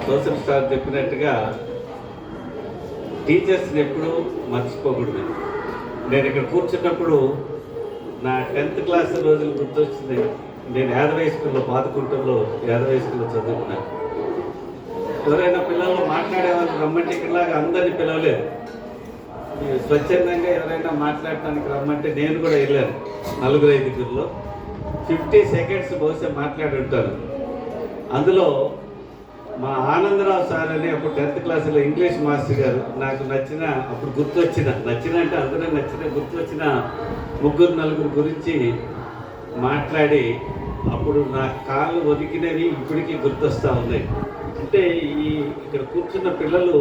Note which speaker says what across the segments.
Speaker 1: Social star చెప్పినట్టుగా టీచర్స్ని ఎప్పుడూ మర్చిపోకూడదు. నేను ఇక్కడ కూర్చున్నప్పుడు నా 10th క్లాస్ రోజులు గుర్తొచ్చింది. నేను యాదవై స్కూల్లో పాతకుంటూరులో యాదవై స్కూల్లో చదువుకున్నాను. ఎవరైనా పిల్లలు మాట్లాడే వాళ్ళు రమ్మంటే ఇక్కడలాగా అందరినీ పిలవలేదు. స్వచ్ఛందంగా ఎవరైనా మాట్లాడటానికి రమ్మంటే నేను కూడా వెళ్ళాను. 4-5 50 సెకండ్స్ బహుశా మాట్లాడి ఉంటాను. అందులో మా ఆనందరావు సార్ అని అప్పుడు 10th క్లాసులో ఇంగ్లీష్ మాస్టర్ గారు నాకు నచ్చిన, అప్పుడు గుర్తొచ్చిన అంటే అందరూ గుర్తొచ్చిన 3-4 గురించి మాట్లాడి అప్పుడు నా కాళ్ళు ఒదికినవి ఇప్పటికీ గుర్తొస్తూ ఉన్నాయి. అంటే ఇక్కడ కూర్చున్న పిల్లలు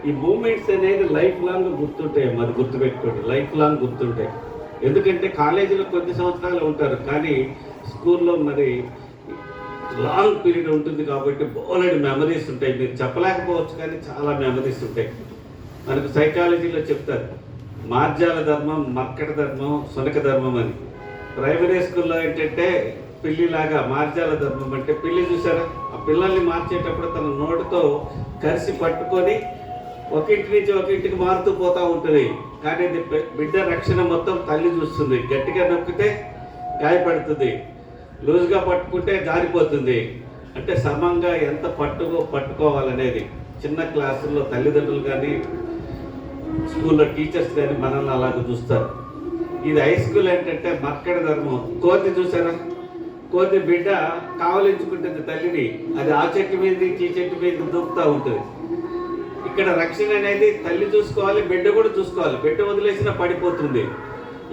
Speaker 1: ఈ మూమెంట్స్ అనేది లైఫ్ లాంగ్ గుర్తుంటాయి. మరి గుర్తుపెట్టుకోండి, లైఫ్ లాంగ్ గుర్తుంటాయి. ఎందుకంటే కాలేజీలో కొద్ది సంవత్సరాలు ఉంటారు, కానీ స్కూల్లో మరి లాంగ్ పీరియడ్ ఉంటుంది కాబట్టి బోలెడు మెమరీస్ ఉంటాయి. మీరు చెప్పలేకపోవచ్చు, కానీ చాలా మెమరీస్ ఉంటాయి. మనకు సైకాలజీలో చెప్తారు మార్జాల ధర్మం, మర్కట ధర్మం, సునక ధర్మం అని. ప్రైమరీ స్కూల్లో ఏంటంటే పిల్లిలాగా మార్జాల ధర్మం అంటే పిల్లి చూసారా, ఆ పిల్లల్ని మార్చేటప్పుడు తన నోటితో కరిసి పట్టుకొని ఒక ఇంటి నుంచి ఒక ఇంటికి మారుతూ పోతూ ఉంటుంది. కానీ బిడ్డ రక్షణ మొత్తం తల్లి చూస్తుంది. గట్టిగా నొక్కితే గాయపడుతుంది, లూజ్గా పట్టుకుంటే జారిపోతుంది. అంటే సమంగా ఎంత పట్టుకోవాలనేది చిన్న క్లాసుల్లో తల్లిదండ్రులు కానీ స్కూల్లో టీచర్స్ కానీ మనల్ని అలాగ చూస్తారు. ఇది హై స్కూల్ ఏంటంటే మక్కడ ధర్మం. కోతి చూసారా, కోతి బిడ్డ కావలించుకుంటుంది తల్లిని, అది ఆ చెట్టు మీద ఈ చెట్టు మీద దూకుతూ ఉంటుంది. ఇక్కడ రక్షణ అనేది తల్లి చూసుకోవాలి, బిడ్డ కూడా చూసుకోవాలి. బిడ్డ వదిలేసినా పడిపోతుంది.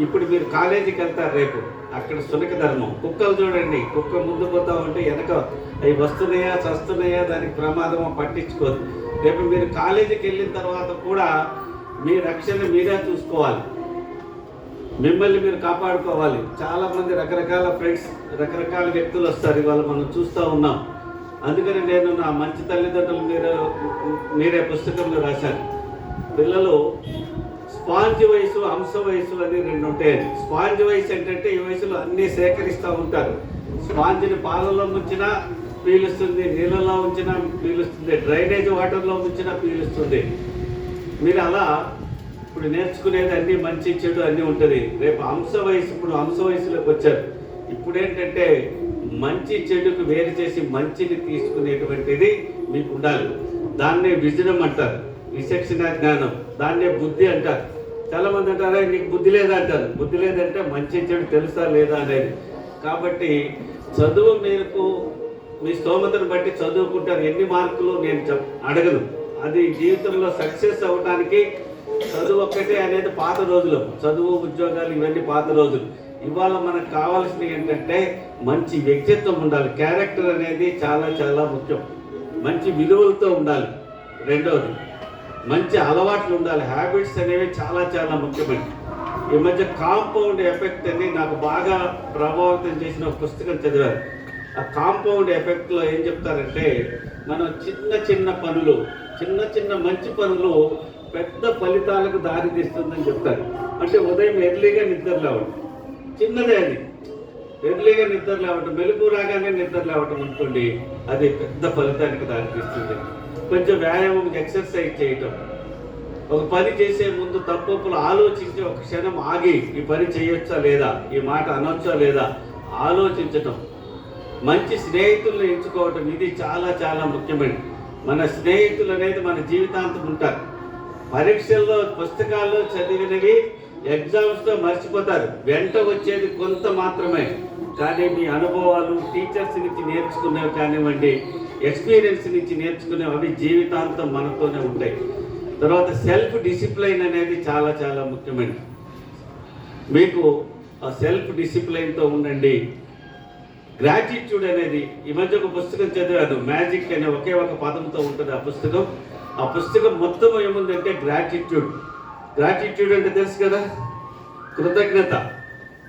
Speaker 1: ఇప్పుడు మీరు కాలేజీకి వెళ్తారు రేపు, అక్కడ సునక ధర్మం. కుక్కలు చూడండి, కుక్క ముందు పోతా ఉంటే వెనక అవి వస్తున్నాయా చస్తున్నాయా దానికి ప్రమాదమో పట్టించుకోదు. రేపు మీరు కాలేజీకి వెళ్ళిన తర్వాత కూడా మీ రక్షణ మీరే చూసుకోవాలి, మిమ్మల్ని మీరు కాపాడుకోవాలి. చాలామంది రకరకాల ఫ్రెండ్స్, రకరకాల వ్యక్తులు వస్తారు, ఇవాళ మనం చూస్తూ ఉన్నాం. అందుకని నేను నా మంచి తల్లిదండ్రులు మీరే పుస్తకంలో రాశాను. పిల్లలు స్పాంజ్ వయసు, అంశ వయసు అని 2 ఉంటాయి. స్పాంజ్ వయసు ఏంటంటే ఈ వయసులో అన్నీ సేకరిస్తూ ఉంటారు. స్పాంజ్ని పాలలో ముంచినా పీలుస్తుంది, నీళ్ళలో ఉంచినా పీలుస్తుంది, డ్రైనేజ్ వాటర్లో ఉంచినా పీలుస్తుంది. మీరు అలా ఇప్పుడు నేర్చుకునేది అన్నీ మంచి చెడు అన్నీ ఉంటుంది. రేపు అంశ వయసు, ఇప్పుడు అంశ వయసులోకి వచ్చారు. ఇప్పుడు ఏంటంటే మంచి చెడుకు వేరు చేసి మంచిని తీసుకునేటువంటిది మీకు ఉండాలి. దాన్నే విజడం అంటారు, విచక్షణ జ్ఞానం. దాన్నే బుద్ధి అంటారు. చాలామంది అంటారా నీకు బుద్ధి లేదా అంటారు. బుద్ధి లేదంటే మంచి చెడు తెలుసా లేదా అనేది. కాబట్టి చదువు మీకు మీ స్తోమతను బట్టి చదువుకుంటారు. ఎన్ని మార్కులు నేను అడగను. అది జీవితంలో సక్సెస్ అవ్వడానికి చదువు ఒక్కటే అనేది పాత రోజులు. చదువు, ఉద్యోగాలు ఇవన్నీ పాత రోజులు. ఇవాళ మనకు కావాల్సినవి ఏంటంటే మంచి వ్యక్తిత్వం ఉండాలి. క్యారెక్టర్ అనేది చాలా చాలా ముఖ్యం. మంచి విలువలతో ఉండాలి. రెండవది మంచి అలవాట్లు ఉండాలి. హ్యాబిట్స్ అనేవి చాలా చాలా ముఖ్యమైనవి. ఈ మధ్య కాంపౌండ్ ఎఫెక్ట్ అని నాకు బాగా ప్రభావితం చేసిన ఒక పుస్తకం చదివారు. ఆ కాంపౌండ్ ఎఫెక్ట్లో ఏం చెప్తారంటే మనం చిన్న చిన్న పనులు, చిన్న చిన్న మంచి పనులు పెద్ద ఫలితాలకు దారి తీస్తుందని చెప్తారు. అంటే ఉదయం ఎర్లీగా నిద్ర లేవడం, చిన్నదే అది. ఎర్లీగా నిద్ర లేవటం, మెలుగు రాగానే నిద్ర లేవటం అనుకోండి, అది పెద్ద ఫలితానికి దారితీస్తుంది. కొంచెం వ్యాయామం, ఎక్సర్సైజ్ చేయటం, ఒక పని చేసే ముందు తప్పులు ఆలోచించి ఒక క్షణం ఆగి ఈ పని చేయొచ్చా లేదా, ఈ మాట అనొచ్చా లేదా ఆలోచించటం, మంచి స్నేహితులను ఎంచుకోవటం, ఇది చాలా చాలా ముఖ్యమైనది. మన స్నేహితులు అనేది మన జీవితాంతం ఉంటారు. పరీక్షల్లో పుస్తకాల్లో చదివినవి ఎగ్జామ్స్తో మర్చిపోతారు. వెంట వచ్చేది కొంత మాత్రమే. కానీ మీ అనుభవాలు, టీచర్స్ నుంచి నేర్చుకునేవి కానివ్వండి, ఎక్స్పీరియన్స్ నుంచి నేర్చుకునేవి, అవి జీవితాంతం మనతోనే ఉంటాయి. తర్వాత సెల్ఫ్ డిసిప్లైన్ అనేది చాలా చాలా ముఖ్యమైనది. మీకు ఆ సెల్ఫ్ డిసిప్లైన్తో ఉండండి. గ్రాటిట్యూడ్ అనేది ఈ మధ్య ఒక పుస్తకం చదివాను, మ్యాజిక్ అనే ఒకే ఒక పదంతో ఉంటుంది ఆ పుస్తకం. ఆ పుస్తకం మొత్తం ఏముందంటే గ్రాటిట్యూడ్. గ్రాటిట్యూడ్ అంటే తెలుసు కదా, కృతజ్ఞత.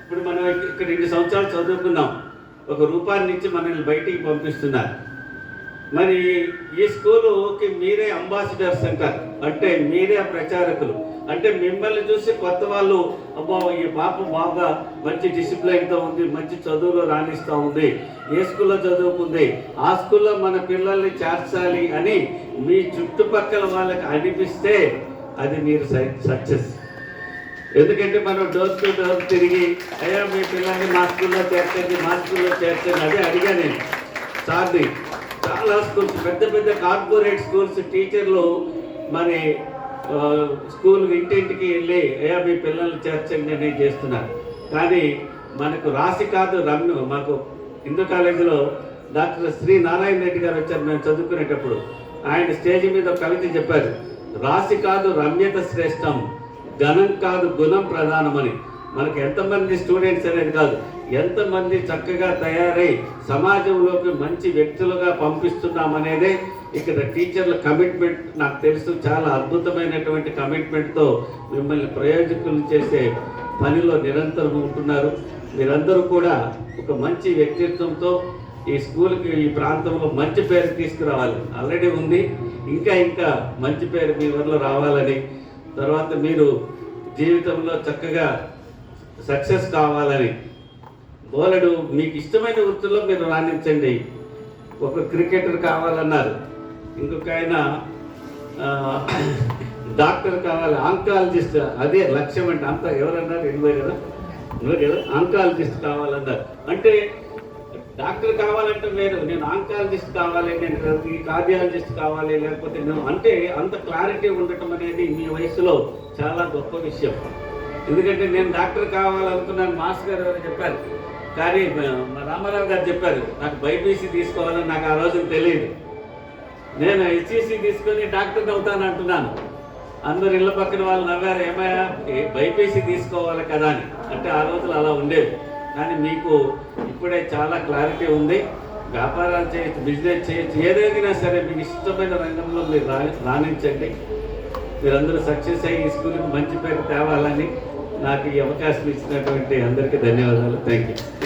Speaker 1: ఇప్పుడు మనం ఇక్కడ 2 సంవత్సరాలు చదువుకున్నాం, ₹1 నుంచి మనల్ని బయటికి పంపిస్తున్నారు. మరి ఈ స్కూలుకి మీరే అంబాసిడర్స్ అంటారు, అంటే మీరే ప్రచారకులు. అంటే మిమ్మల్ని చూసి కొత్త వాళ్ళు అబ్బా ఈ పాప బాగా మంచి డిసిప్లైన్తో ఉంది, మంచి చదువులో రాణిస్తూ ఉంది, ఏ స్కూల్లో చదువుకుంది, ఆ స్కూల్లో మన పిల్లల్ని చేర్చాలి అని మీ చుట్టుపక్కల వాళ్ళకి అనిపిస్తే అది మీరు సక్సెస్. ఎందుకంటే మనం డోర్ టు డోర్ తిరిగి అయ్యా మీ పిల్లల్ని మా స్కూల్లో చేర్చండి, మా స్కూల్లో చేర్చండి అదే అడిగా నేను సార్ని. చాలా స్కూల్స్, పెద్ద పెద్ద కార్పొరేట్ స్కూల్స్ టీచర్లు మన స్కూల్ ఇంటింటికి వెళ్ళి అయ్యా మీ పిల్లల్ని చేర్చండి అని చేస్తున్నారు. కానీ మనకు రాసి కాదు రమ్య, మాకు హిందూ కాలేజీలో డాక్టర్ శ్రీ నారాయణ రెడ్డి గారు వచ్చారు మేము చదువుకునేటప్పుడు. ఆయన స్టేజ్ మీద ఒక కవిత చెప్పారు, రాసి కాదు రమ్యత శ్రేష్టం, ఘనం కాదు గుణం ప్రధానమని. మనకు ఎంతమంది స్టూడెంట్స్ అనేది కాదు, ఎంతమంది చక్కగా తయారై సమాజంలోకి మంచి వ్యక్తులుగా పంపిస్తున్నామనేదే ఇక్కడ టీచర్ల కమిట్మెంట్. నాకు తెలుసు చాలా అద్భుతమైనటువంటి కమిట్మెంట్తో మిమ్మల్ని ప్రయోజకులు చేసే పనిలో నిరంతరం ఉంటున్నారు. మీరందరూ కూడా ఒక మంచి వ్యక్తిత్వంతో ఈ స్కూల్కి, ఈ ప్రాంతంలో మంచి పేరు తీసుకురావాలి. ఆల్రెడీ ఉంది, ఇంకా ఇంకా మంచి పేరు మీ వల్ల రావాలని, తర్వాత మీరు జీవితంలో చక్కగా సక్సెస్ కావాలని, బోలెడు మీకు ఇష్టమైన వృత్తుల్లో మీరు రాణించండి. ఒక క్రికెటర్ కావాలన్నారు, ఇంకొక ఆయన డాక్టర్ కావాలి, ఆంకాలజిస్ట్, అదే లక్ష్యం అంటే అంత ఎవరన్నారు ఎనభై కదా ఆంకాలజిస్ట్ కావాలన్నారు. అంటే డాక్టర్ కావాలంటే వేరు, నేను ఆంకాలజిస్ట్ కావాలి, నేను కార్డియాలజిస్ట్ కావాలి, లేకపోతే నేను అంటే అంత క్లారిటీ ఉండటం అనేది మీ వయసులో చాలా గొప్ప విషయం. ఎందుకంటే నేను డాక్టర్ కావాలనుకున్నాను, మాస్ గారు ఎవరు చెప్పారు, కానీ మా రామారావు గారు చెప్పారు నాకు బైపీసీ తీసుకోవాలని. నాకు ఆ రోజున తెలియదు, నేను హెచ్ఈసీ తీసుకొని డాక్టర్ అవుతాను అంటున్నాను. అందరు ఇళ్ళ పక్కన వాళ్ళు నవ్వారు, ఏమయ్యా బైపీసీ తీసుకోవాలి కదా అని. అంటే ఆ రోజులు అలా ఉండేది. కానీ మీకు ఇప్పుడే చాలా క్లారిటీ ఉంది, వ్యాపారాలు చేయొచ్చు, బిజినెస్ చేయొచ్చు, ఏదైనా సరే మీకు ఇష్టమైన రంగంలో మీరు రాణించండి. మీరందరూ సక్సెస్ అయ్యి ఈ స్కూల్కి మంచి పేరు తేవాలని నాకు ఈ అవకాశం ఇచ్చినటువంటి అందరికీ ధన్యవాదాలు. Thank you.